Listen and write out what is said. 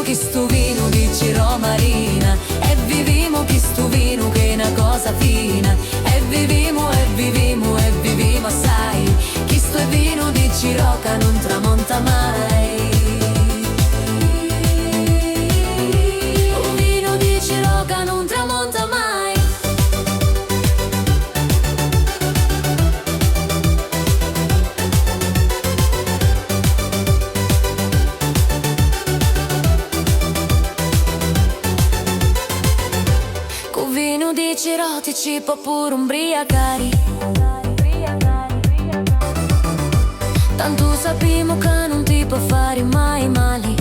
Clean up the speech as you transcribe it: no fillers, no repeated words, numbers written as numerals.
chi sto vino di Ciro Marina, e vivimo chi sto vino che è una cosa fina, e vivimo assai, chi sto vino di Ciro che non tramonta mai. Un vino di Ciro che non tramonta mai. Con vino di Ciro ti ci può pure ubriacare, tanto sappiamo che non ti può fare mai male.